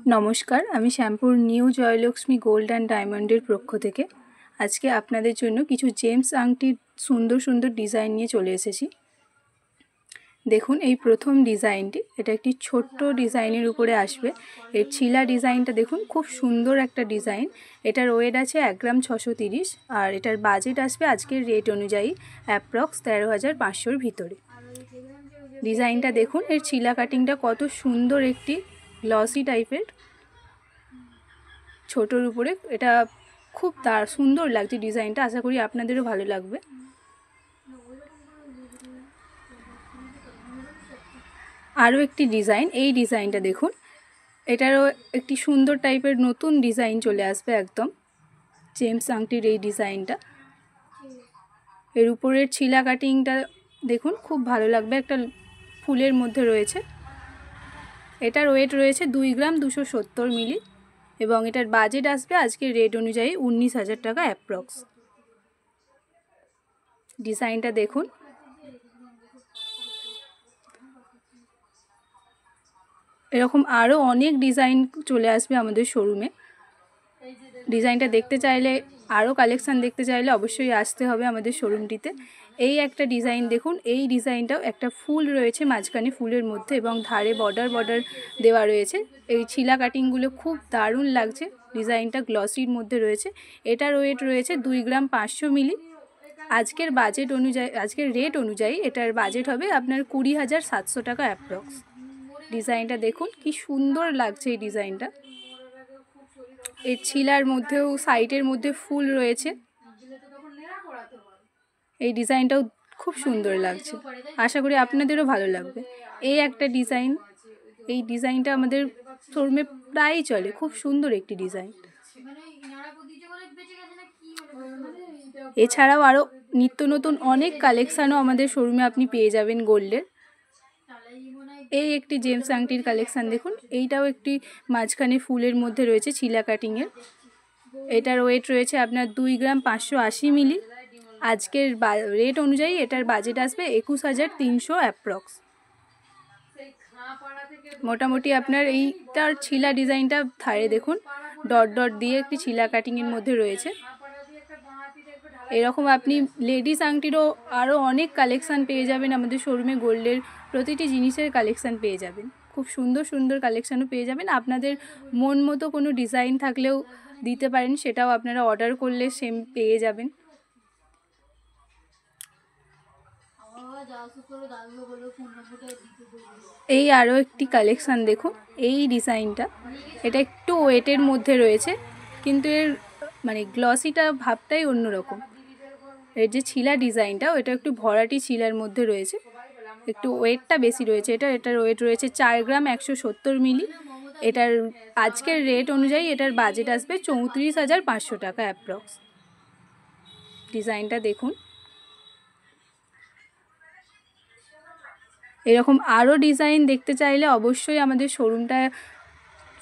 नमस्कार आमी Shyampur new Jayalakshmi gold and डायमंडर पक्ष থেকে আজকে আপনাদের জন্য কিছু জেমস আংটির সুন্দর সুন্দর ডিজাইন নিয়ে চলে এসেছি। দেখুন এই প্রথম ডিজাইনটি, এটা একটি ছোট্ট ডিজাইনের উপরে আসবে। এর ছিলা ডিজাইনটা দেখুন, খুব সুন্দর একটা ডিজাইন। এটার ওয়েট আছে 1 গ্রাম 630 আর এটার বাজেট আসবে আজকের রেট অনুযায়ী অ্যাপ্রক্স 13,500 এর ভিতরে। ডিজাইনটা দেখুন, এর ছিলা কাটিংটা কত সুন্দর, একটি গ্লসি টাইপের ছোটোর উপরে। এটা খুব সুন্দর লাগছে ডিজাইনটা, আশা করি আপনাদেরও ভালো লাগবে। আরও একটি ডিজাইন, এই ডিজাইনটা দেখুন, এটারও একটি সুন্দর টাইপের নতুন ডিজাইন চলে আসবে একদম জেমস আংটির এই ডিজাইনটা। এর উপরের ছিলা কাটিংটা দেখুন, খুব ভালো লাগবে, একটা ফুলের মধ্যে রয়েছে। এটার ওয়েট রয়েছে 2 গ্রাম 270 মিলি এবং এটার বাজেট আসবে আজকের রেট অনুযায়ী 19,000 টাকা অ্যাপ্রক্স। ডিজাইনটা দেখুন, এরকম আরও অনেক ডিজাইন চলে আসবে আমাদের শোরুমে। ডিজাইনটা দেখতে চাইলে, আরও কালেকশান দেখতে চাইলে অবশ্যই আসতে হবে আমাদের শোরুমটিতে। এই একটা ডিজাইন দেখুন, এই ডিজাইনটাও একটা ফুল রয়েছে মাঝখানে ফুলের মধ্যে এবং ধারে বর্ডার দেওয়া রয়েছে। এই ছিলা কাটিংগুলো খুব দারুণ লাগছে, ডিজাইনটা গ্লসির মধ্যে রয়েছে। এটার ওয়েট রয়েছে 2 গ্রাম 500 মিলি। আজকের বাজেট অনুযায়ী, আজকের রেট অনুযায়ী এটার বাজেট হবে আপনার 20,700 টাকা অ্যাপ্রক্স। ডিজাইনটা দেখুন কি সুন্দর লাগছে এই ডিজাইনটা। এর ছিলার মধ্যেও সাইডের মধ্যে ফুল রয়েছে। এই ডিজাইনটাও খুব সুন্দর লাগছে, আশা করি আপনাদেরও ভালো লাগবে। এই একটা ডিজাইন, এই ডিজাইনটা আমাদের শোরুমে প্রায়ই চলে, খুব সুন্দর একটি ডিজাইন। এছাড়াও আরও নিত্য নতুন অনেক কালেকশানও আমাদের শোরুমে আপনি পেয়ে যাবেন গোল্ডের। এই একটি জেমস আংটির কালেকশান দেখুন, এইটাও একটি মাঝখানে ফুলের মধ্যে রয়েছে ছিলা কাটিংয়ের। এটার ওয়েট রয়েছে আপনার 2 গ্রাম 580 মিলি। আজকের রেট অনুযায়ী এটার বাজেট আসবে 21,300 অ্যাপ্রক্স। মোটামুটি আপনার এইটার ছিলা ডিজাইনটা ধারে দেখুন ডট দিয়ে একটি ছিলা কাটিংয়ের মধ্যে রয়েছে। এরকম আপনি লেডিস আংটিরও আরও অনেক কালেকশান পেয়ে যাবেন আমাদের শোরুমে। গোল্ডের প্রতিটি জিনিসের কালেকশান পেয়ে যাবেন, খুব সুন্দর সুন্দর কালেকশানও পেয়ে যাবেন। আপনাদের মন মতো কোনো ডিজাইন থাকলেও দিতে পারেন, সেটাও আপনারা অর্ডার করলে সেম পেয়ে যাবেন। এই আরও একটি কালেকশান দেখুন, এই ডিজাইনটা, এটা একটু ওয়েটের মধ্যে রয়েছে কিন্তু এর মানে গ্লসিটা ভাবটাই অন্যরকম। এর যে ছিলা ডিজাইনটা, ওটা একটু ভরাটি ছিলার মধ্যে রয়েছে, একটু ওয়েটটা বেশি রয়েছে। এটার ওয়েট রয়েছে 4 গ্রাম 170 মিলি। এটার আজকের রেট অনুযায়ী এটার বাজেট আসবে 34,500 টাকা অ্যাপ্রক্স। ডিজাইনটা দেখুন, এরকম আরও ডিজাইন দেখতে চাইলে অবশ্যই আমাদের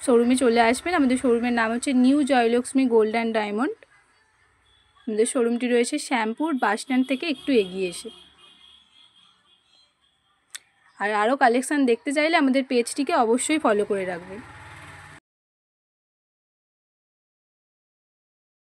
শোরুমে চলে আসবেন। আমাদের শোরুমের নাম হচ্ছে new Jayalakshmi gold and diamond. আমাদের শোরুমটি রয়েছে শ্যামপুর বাসস্ট্যান্ড থেকে একটু এগিয়ে এসে। আর আরও কালেকশান দেখতে চাইলে আমাদের পেজটিকে অবশ্যই ফলো করে রাখবেন।